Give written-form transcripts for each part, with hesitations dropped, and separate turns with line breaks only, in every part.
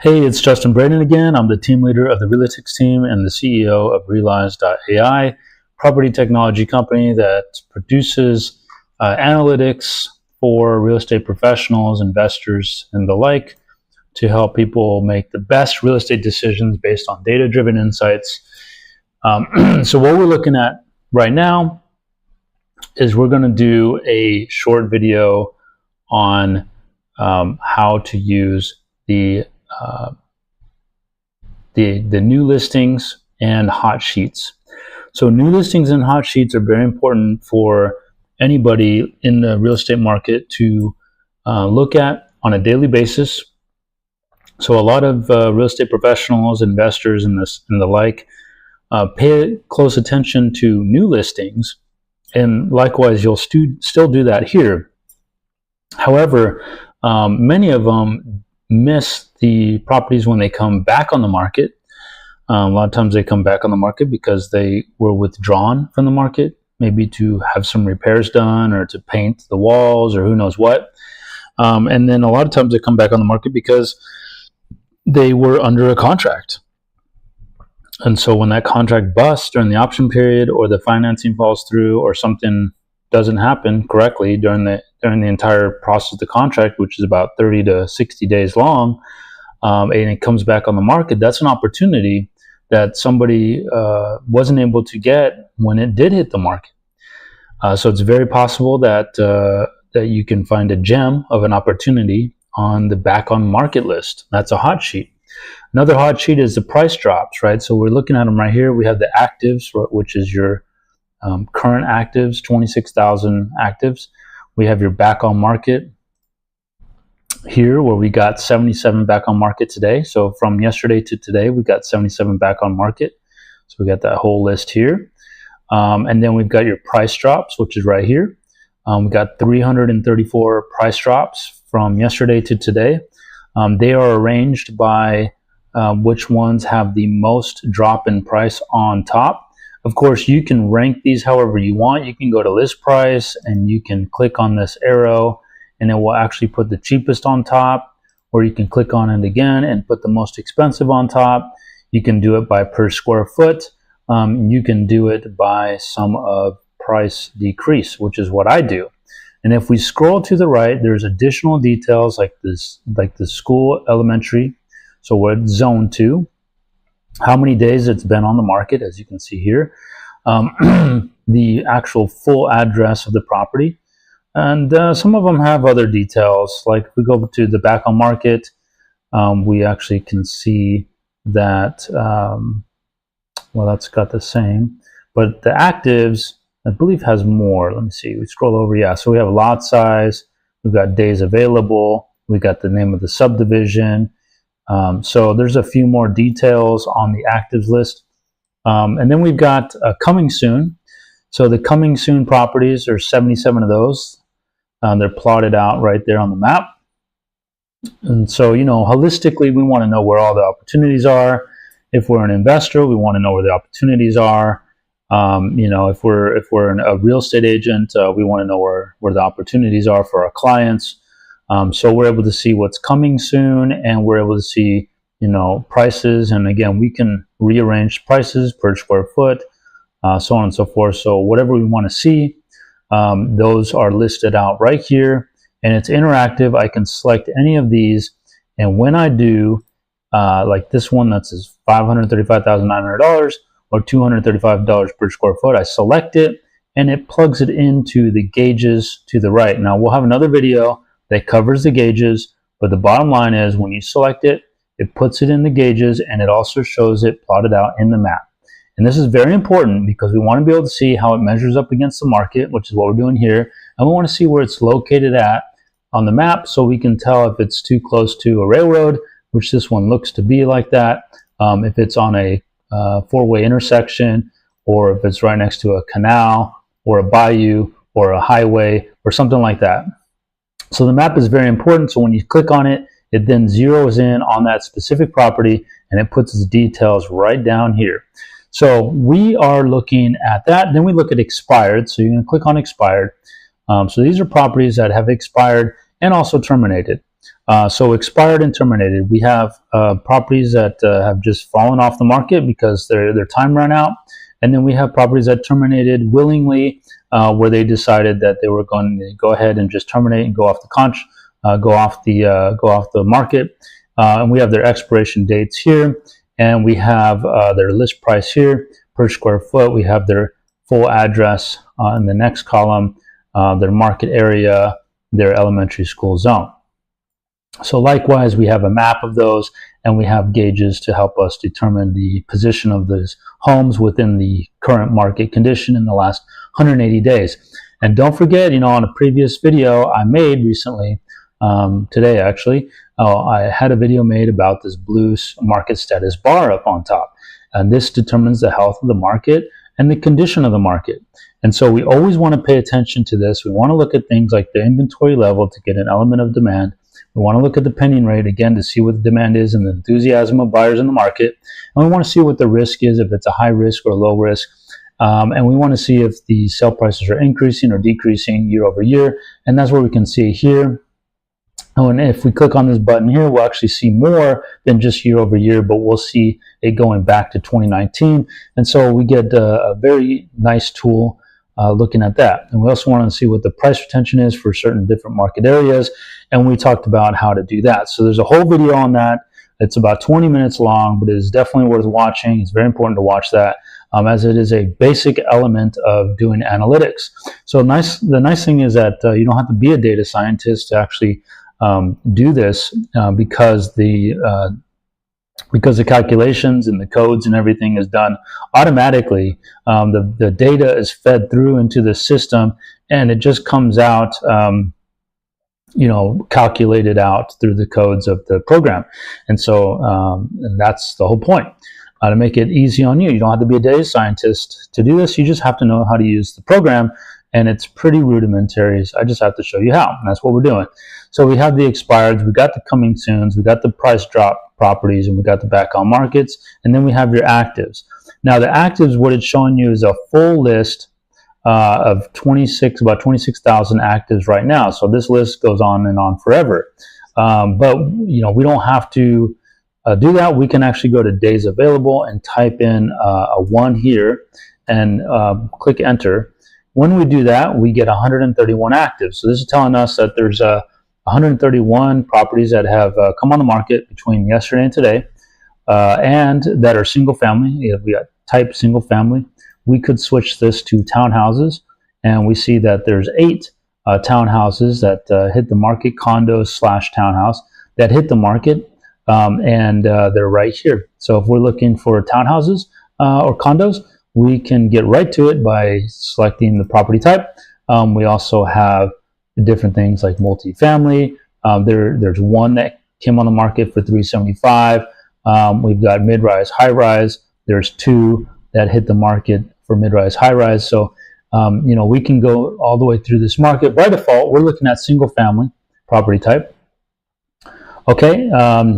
Hey, it's Justin Braden again. I'm the team leader of the Realytics team and the CEO of Realize.ai, property technology company that produces analytics for real estate professionals, investors, and the like to help people make the best real estate decisions based on data-driven insights. So what we're looking at right now is we're going to do a short video on how to use the new listings and hot sheets. So new listings and hot sheets are very important for anybody in the real estate market to look at on a daily basis. So a lot of real estate professionals, investors, and the like pay close attention to new listings, and likewise you'll still do that here. However, many of them miss the properties when they come back on the market. A lot of times they come back on the market because they were withdrawn from the market, maybe to have some repairs done or to paint the walls or who knows what. And then a lot of times they come back on the market because they were under a contract. And so when that contract busts during the option period, or the financing falls through, or something doesn't happen correctly during the entire process of the contract, which is about 30 to 60 days long, and it comes back on the market, that's an opportunity that somebody wasn't able to get when it did hit the market. So it's very possible that that you can find a gem of an opportunity on the back on market list. That's a hot sheet. Another hot sheet is the price drops, right? So we're looking at them right here. We have the actives, which is your current actives, 26,000 actives. We have your back on market here, where we got 77 back on market today. So from yesterday to today, we got 77 back on market. So we got that whole list here. And then we've got your price drops, which is right here. We got 334 price drops from yesterday to today. They are arranged by which ones have the most drop in price on top. Of course, you can rank these however you want. You can go to list price and you can click on this arrow and it will actually put the cheapest on top, or you can click on it again and put the most expensive on top. You can do it by per square foot. You can do it by sum of price decrease, which is what I do. And if we scroll to the right, there's additional details like this, like the school elementary. So we're at zone 2. How many days it's been on the market, as you can see here, the actual full address of the property, and some of them have other details. Like if we go to the back on market, we actually can see that, well, that's got the same, but the actives, I believe, has more. Let me see, we scroll over, yeah, so we have lot size, we've got days available, we got the name of the subdivision. So there's a few more details on the actives list. And then we've got coming soon. So the coming soon properties, are 77 of those. They're plotted out right there on the map. And so, you know, holistically, we want to know where all the opportunities are. If we're an investor, we want to know where the opportunities are. You know, if we're a real estate agent, we want to know where the opportunities are for our clients. So we're able to see what's coming soon, and we're able to see, you know, prices. And again, we can rearrange prices per square foot, so on and so forth. So whatever we want to see, those are listed out right here, and it's interactive. I can select any of these, and when I do, like this one that says $535,900 or $235 per square foot, I select it, and it plugs it into the gauges to the right. Now we'll have another video that covers the gauges, but the bottom line is when you select it, it puts it in the gauges, and it also shows it plotted out in the map. And this is very important because we want to be able to see how it measures up against the market, which is what we're doing here. And we want to see where it's located at on the map, so we can tell if it's too close to a railroad, which this one looks to be like that, if it's on a four-way intersection, or if it's right next to a canal or a bayou or a highway or something like that. So the map is very important. So when you click on it, it then zeroes in on that specific property, and it puts its details right down here. So we are looking at that. Then we look at expired. So you're going to click on expired. So these are properties that have expired and also terminated. So expired and terminated. We have properties that have just fallen off the market because their time ran out. And then we have properties that terminated willingly, where they decided that they were going to go ahead and just terminate and go off the market. And we have their expiration dates here, and we have their list price here per square foot. We have their full address in the next column, their market area, their elementary school zone. So likewise, we have a map of those, and we have gauges to help us determine the position of those homes within the current market condition in the last 180 days. And don't forget, on a previous video I made recently, today actually, I had a video made about this blue market status bar up on top. And this determines the health of the market and the condition of the market. And so we always want to pay attention to this. We want to look at things like the inventory level to get an element of demand. We want to look at the pending rate, again, to see what the demand is and the enthusiasm of buyers in the market. And we want to see what the risk is, if it's a high risk or low risk. And we want to see if the sale prices are increasing or decreasing year over year. And that's where we can see here. And if we click on this button here, we'll actually see more than just year over year, but we'll see it going back to 2019. And so we get a very nice tool looking at that. And we also want to see what the price retention is for certain different market areas. And we talked about how to do that. So there's a whole video on that. It's about 20 minutes long, but it is definitely worth watching. It's very important to watch that, as it is a basic element of doing analytics. So the nice thing is that you don't have to be a data scientist to actually do this, because the calculations and the codes and everything is done automatically. The data is fed through into the system, and it just comes out calculated out through the codes of the program. And so and that's the whole point, to make it easy on you. You don't have to be a data scientist to do this. You just have to know how to use the program, and it's pretty rudimentary. So I just have to show you how, and that's what we're doing. So we have the expireds, we got the coming soons, we got the price drop properties, and we got the back on markets, and then we have your actives. Now the actives, what it's showing you is a full list of about 26,000 actives right now. So this list goes on and on forever. But we don't have to do that. We can actually go to days available and type in a 1 here and click enter. When we do that, we get 131 actives. So this is telling us that there's 131 properties that have come on the market between yesterday and today, and that are single family. If we type single family, we could switch this to townhouses, and we see that there's 8 townhouses that hit the market, condos / townhouse that hit the market, and they're right here. So if we're looking for townhouses or condos, we can get right to it by selecting the property type. We also have different things like multifamily. There's one that came on the market for $375. We've got mid-rise, high-rise. There's 2 that hit the market for mid-rise, high-rise. So we can go all the way through this market. By default, we're looking at single-family property type. Okay,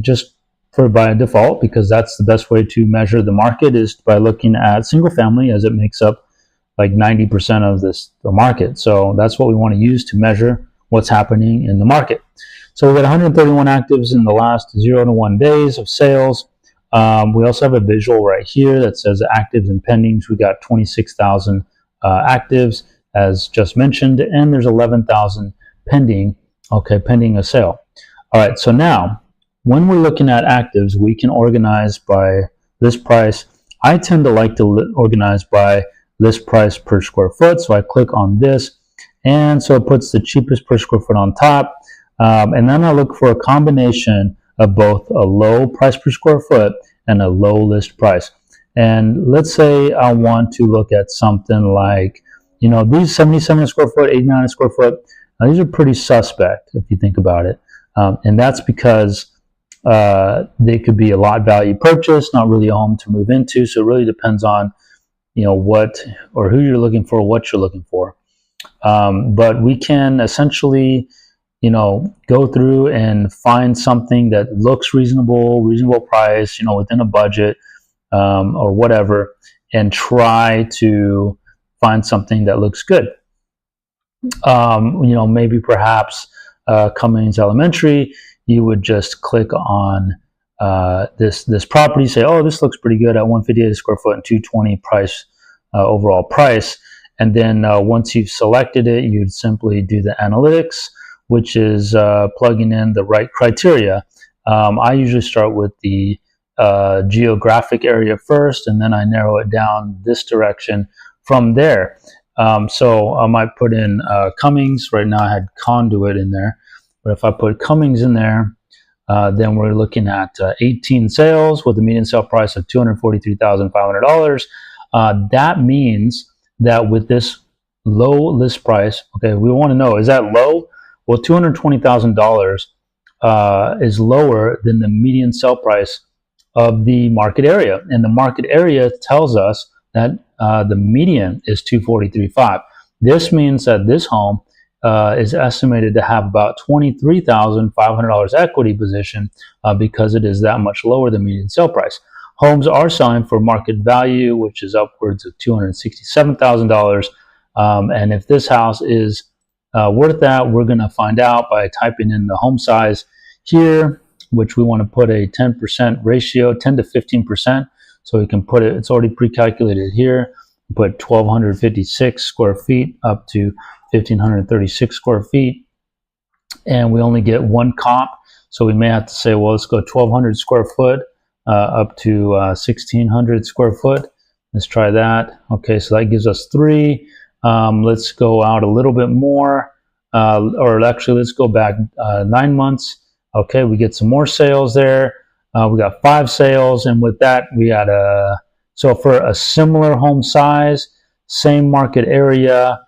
just by default, because that's the best way to measure the market, is by looking at single-family, as it makes up like 90% of the market. So that's what we want to use to measure what's happening in the market. So we got 131 actives in the last 0 to 1 days of sales. We also have a visual right here that says actives and pendings. We got 26,000 actives, as just mentioned, and there's 11,000 pending. Okay, pending a sale. All right, so now when we're looking at actives, we can organize by list price. I tend to like to organize by list price per square foot. So I click on this, and so it puts the cheapest per square foot on top. And then I look for a combination of both a low price per square foot and a low list price. And let's say I want to look at something like, these 77 square foot, 89 square foot, these are pretty suspect if you think about it. And that's because they could be a lot value purchase, not really a home to move into. So it really depends on what or who you're looking for, what you're looking for. But we can essentially, go through and find something that looks reasonable price, within a budget, or whatever. and try to find something that looks good. Maybe perhaps Cummings Elementary, you would just click on this property, say, oh, this looks pretty good at 158 a square foot and 220 price, overall price. And then once you've selected it, you'd simply do the analytics, which is plugging in the right criteria. I usually start with the geographic area first, and then I narrow it down this direction from there. So I might put in Cummings. Right now I had Conduit in there, but if I put Cummings in there, then we're looking at 18 sales with a median sale price of $243,500. That means that with this low list price, okay, we want to know, is that low? Well, $220,000 is lower than the median sale price of the market area, and the market area tells us that the median is $243,500. This means that this home is estimated to have about $23,500 equity position because it is that much lower than median sale price. Homes are selling for market value, which is upwards of $267,000. And if this house is worth that, we're going to find out by typing in the home size here, which we want to put a 10% ratio, 10 to 15%. So we can put it, it's already pre-calculated here. Put 1,256 square feet up to 1,536 square feet. And we only get one comp. So we may have to say, well, let's go 1,200 square foot up to 1,600 square foot. Let's try that. Okay, so that gives us 3. Let's go out a little bit more, or actually let's go back 9 months. Okay, we get some more sales there. We got 5 sales, and with that we got so for a similar home size, same market area,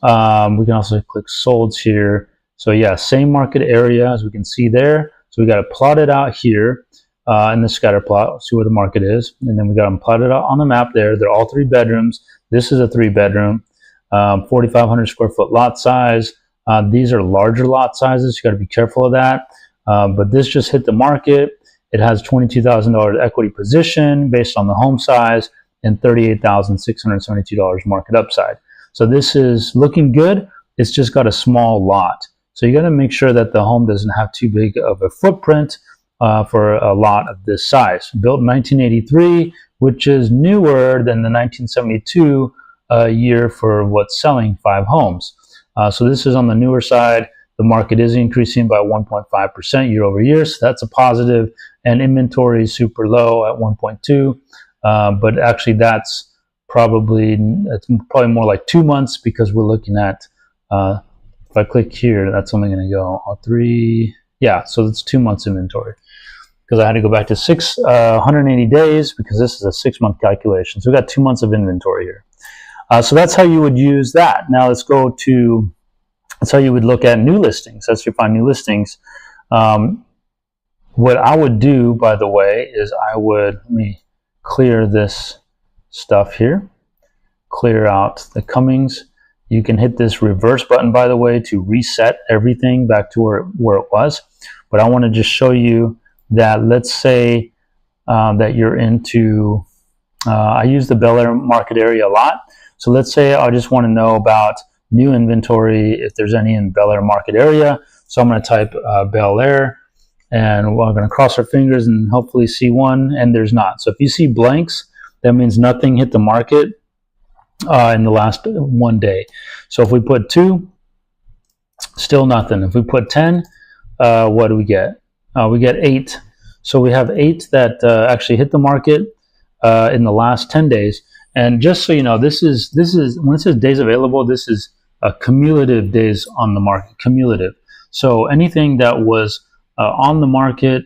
we can also click solds here. So yeah, same market area as we can see there. So we got to plot it out here in the scatter plot, see where the market is, and then we got them plotted out on the map there. They're all 3 bedrooms. This is a 3-bedroom, 4,500 square foot lot size. These are larger lot sizes. You got to be careful of that. But this just hit the market. It has $22,000 equity position based on the home size and $38,672 market upside. So this is looking good. It's just got a small lot. So you got to make sure that the home doesn't have too big of a footprint for a lot of this size. Built in 1983, which is newer than the 1972 year for what's selling 5 homes. So this is on the newer side. The market is increasing by 1.5% year over year, so that's a positive. And inventory is super low at 1.2, but actually that's probably more like 2 months because we're looking at, if I click here, that's only going to go 3, yeah, so it's 2 months inventory because I had to go back to 180 days because this is a 6-month calculation. So we got 2 months of inventory here. So that's how you would use that. Now let's go to, that's how you would look at new listings. That's how you find new listings. What I would do, by the way, is let me clear this stuff here. Clear out the Cummings. You can hit this reverse button, by the way, to reset everything back to where it was. But I want to just show you that, let's say that you're into, I use the Bel Air market area a lot. So let's say I just want to know about new inventory, if there's any in Bel Air market area. So I'm going to type Bel Air, and we're going to cross our fingers and hopefully see one, and there's not. So if you see blanks, that means nothing hit the market in the last 1 day. So if we put 2, still nothing. If we put 10, what do we get? We get 8. So we have 8 that actually hit the market in the last 10 days. And just so you know, this is when it says days available, this is cumulative days on the market, cumulative. So anything that was on the market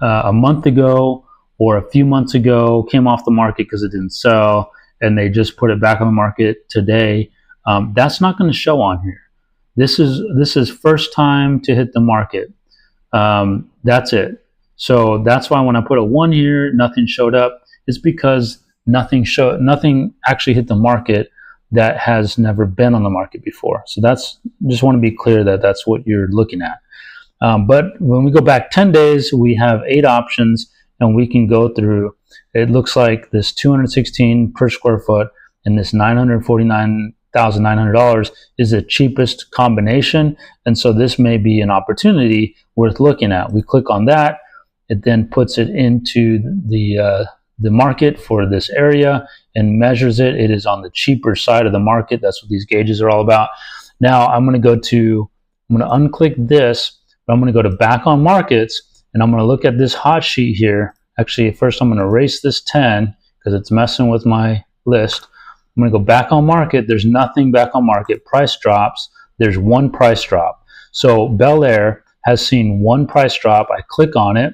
a month ago or a few months ago, came off the market because it didn't sell, and they just put it back on the market today, that's not going to show on here. This is first time to hit the market. That's it. So that's why when I put a 1 here, nothing showed up. It's because nothing actually hit the market that has never been on the market before. So that's, just want to be clear that that's what you're looking at. But when we go back 10 days, we have 8 options, and we can go through it looks like this 216 per square foot and this $949,900 is the cheapest combination. And so this may be an opportunity worth looking at. We click on that. It then puts it into the market for this area and measures it. It is on the cheaper side of the market. That's what these gauges are all about. Now I'm going to unclick this, but I'm going to go to back on markets, and I'm going to look at this hot sheet here. Actually, first I'm going to erase this 10 because it's messing with my list. I'm going to go back on market. There's nothing back on market. Price drops. There's one price drop. So Bel Air has seen one price drop. I click on it.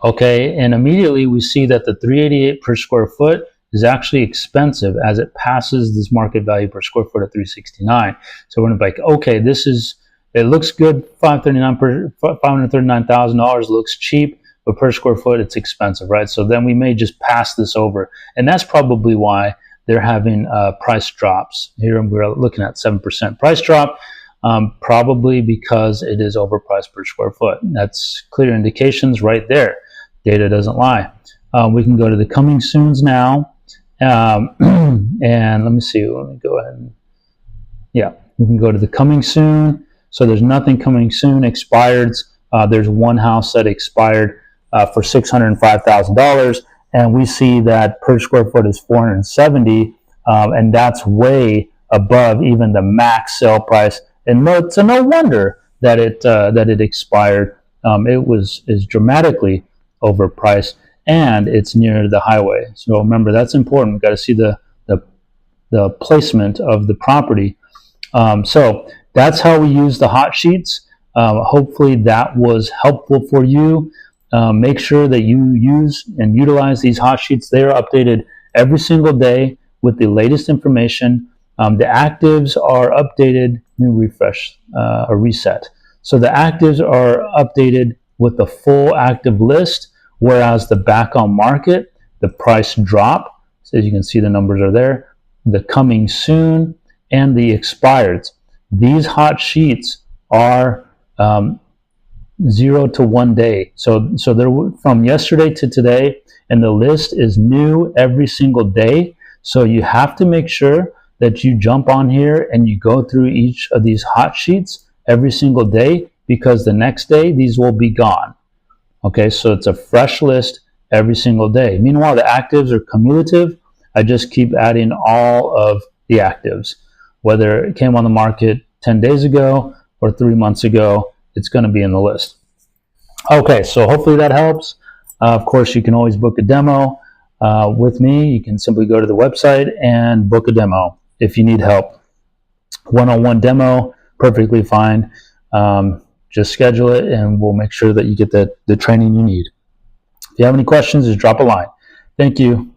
Okay, and immediately we see that the $388 per square foot is actually expensive as it passes this market value per square foot of $369. So we're gonna be like, okay, it looks good, $539,000 looks cheap, but per square foot it's expensive, right? So then we may just pass this over, and that's probably why they're having price drops. Here we're looking at 7% price drop, probably because it is overpriced per square foot. That's clear indications right there. Data doesn't lie. We can go to the coming soons now. And let me see, let me go ahead and, yeah, we can go to the coming soon. So there's nothing coming soon, expireds. There's one house that expired for $605,000, and we see that per square foot is $470, and that's way above even the max sale price. And so no wonder that it expired. It is dramatically overpriced, and it's near the highway. So remember, that's important. We've got to see the placement of the property. So that's how we use the hot sheets. Hopefully that was helpful for you. Make sure that you use and utilize these hot sheets. They are updated every single day with the latest information. The actives are updated. Let me refresh or reset. So the actives are updated with the full active list, whereas the back on market, the price drop, so as you can see the numbers are there, the coming soon, and the expireds. These hot sheets are 0 to 1 day. So they're from yesterday to today, and the list is new every single day. So you have to make sure that you jump on here and you go through each of these hot sheets every single day, because the next day these will be gone. Okay, so it's a fresh list every single day. Meanwhile, the actives are cumulative. I just keep adding all of the actives. Whether it came on the market 10 days ago or 3 months ago, it's going to be in the list. Okay, so hopefully that helps. Of course, you can always book a demo with me. You can simply go to the website and book a demo if you need help. One-on-one demo, perfectly fine. Just schedule it and we'll make sure that you get the training you need. If you have any questions, just drop a line. Thank you.